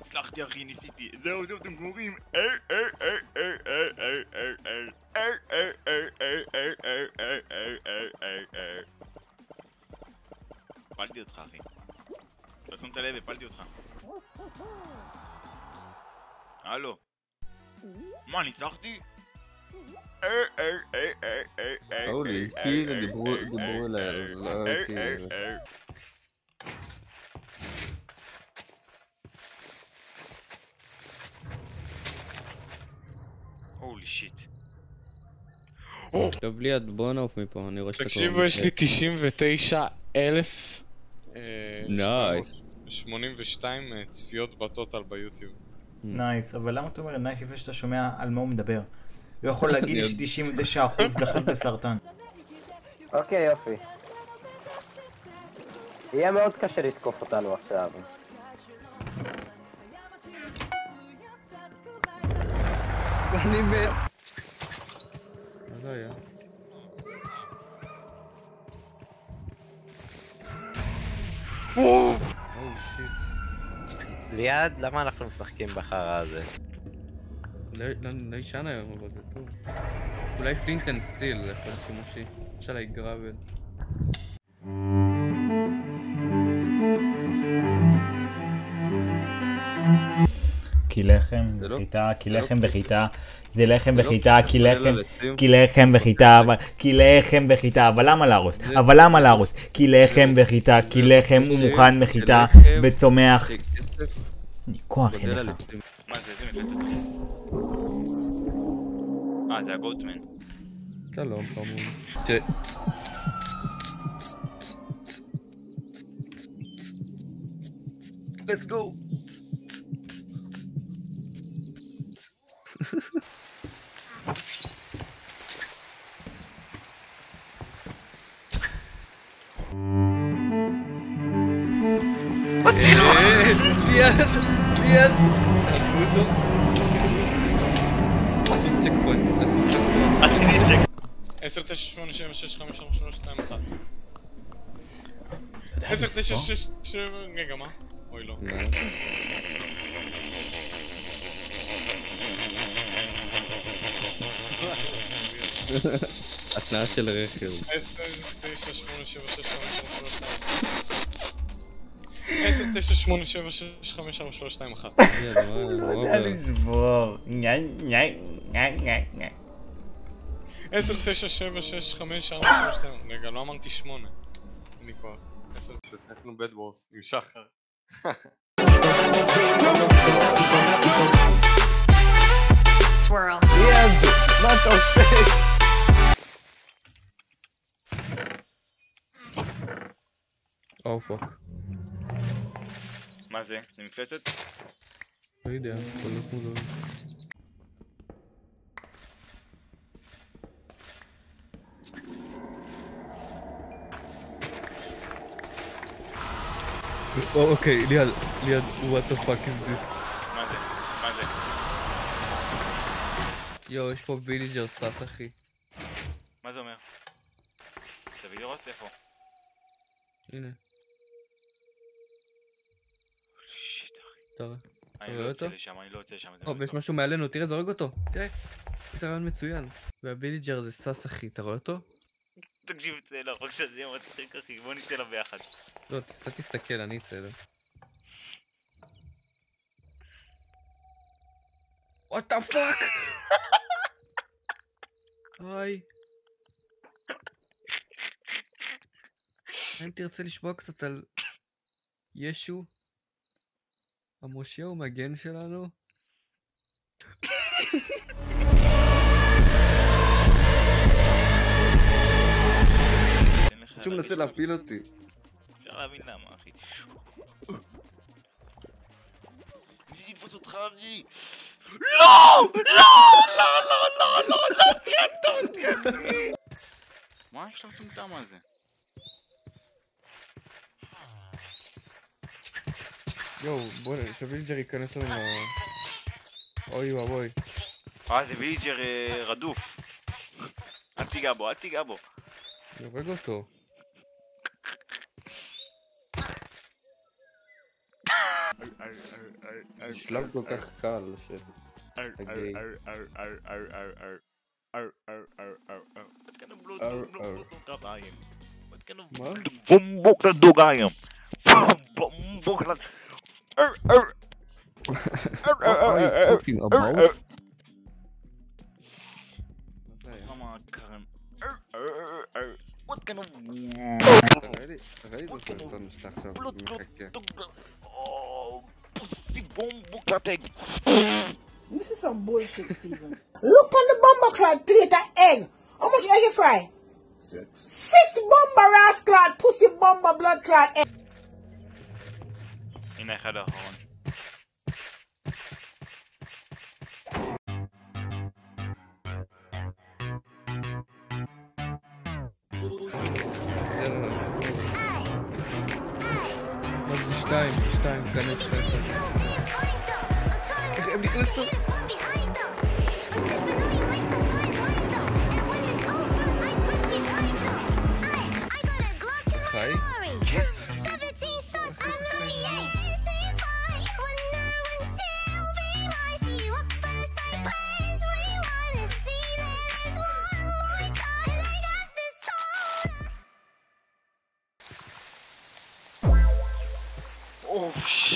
הצלחתי אחי, ניסיתי. זהו, אתם גמורים. הפלתי אותך אחי. לא שמת לב, הפלתי אותך. הלו. מה, ניצחתי? אולי, כאילו דיברו אליי, לא כאילו. הולי שיט. טוב ליד, בוא נעוף מפה, אני רואה שאתה כבר... תקשיבו, יש לי 99,000... נייס. 82 צפיות בטוטל ביוטיוב. נייס, אבל למה אתה אומר נייס לפני שאתה שומע על מה הוא מדבר? הוא יכול להגיד יש 99% לחלות בסרטן. אוקיי, יופי. יהיה מאוד קשה לתקוף אותנו עכשיו. אני מת. מה זה היה? ליד, למה אנחנו משחקים בחרא הזה? לא ישן היום, אבל זה טוב. אולי פלינטן סטיל, זה יכול שימושי. יש עליי גראבל. כי לחם בחיטה, כי לחם בחיטה, זה לחם בחיטה, כי לחם בחיטה, אבל למה להרוס? כי לחם בחיטה, כי לחם הוא מוכן מחיטה וצומח. כוח אין לך. מה זה? איזה מפלצת? זה הגוטמן. שלום חמוד. Let's go! ליד! תרגו אותו. תעשו צ'ק פוינט, עשיתי צ'ק. 10, 9, 8, 7, 6, 5, 4, 3, 2, 1. 10, 9, 6, 7... רגע, מה? אוי לא. התנאה של רכב. 10, 9, 8, 7, 6, 5, 4, 3, 2, 1. יודע לסבור. 10, 9, 7, 6, 5, 4, 3, 2... רגע, לא אמרתי 8. אני כבר... 10, ששחקנו בד וורס עם שחר. Swirl. ליד, מה אתה עושה? או פוק. מה זה? זה מפלצת? לא יודע, הולך מודעות. אוקיי, ליד, what the fuck is this? מה זה? יואו, יש פה ויליג'ר סאס אחי. מה זה אומר? תביא לראות איפה. הנה. שיט אחי. אתה רואה? אני לא יוצא לשם, יש משהו מעלינו, תראה, זורק אותו. תראה. זה רעיון מצוין. והוויליג'ר זה סאס אחי, אתה רואה אותו? תקשיב, צא לו, רק שזה יהיה מצחיק אחי, בוא נצא לו ביחד. לא, אתה תסתכל, אני אצא לו. What the fuck? היי. האם תרצה לשמוע קצת על ישו? המושיע ומגן שלנו? שהוא מנסה להפיל אותי. אפשר להבין למה אחי. ניסיתי לתפוס אותך אחי. לא! סיימת אותי אחי. מה יש למטומטם הזה? יואו, בוא שוויליג'ר ייכנס לנו אוי ואבוי. זה ויליג'ר רדוף. אל תיגע בו. יורג אותו. זה שלב כל כך קל שתגיע. מה? בומבוק לדוגיים. בומבוק לד... What are you talking about? What kind of... ראיתי את הסרטון שאתה עכשיו מחכה. Pussy בומבוק לטג. This is some bullshit, Steven. Look on the bomber clad plate of egg. How much egg you fry? 6 bomber ass clad pussy bomber blood clad egg. הנה אחד האחרון. מה זה 2, כנס. הם נכנסו. חי? Oh shit.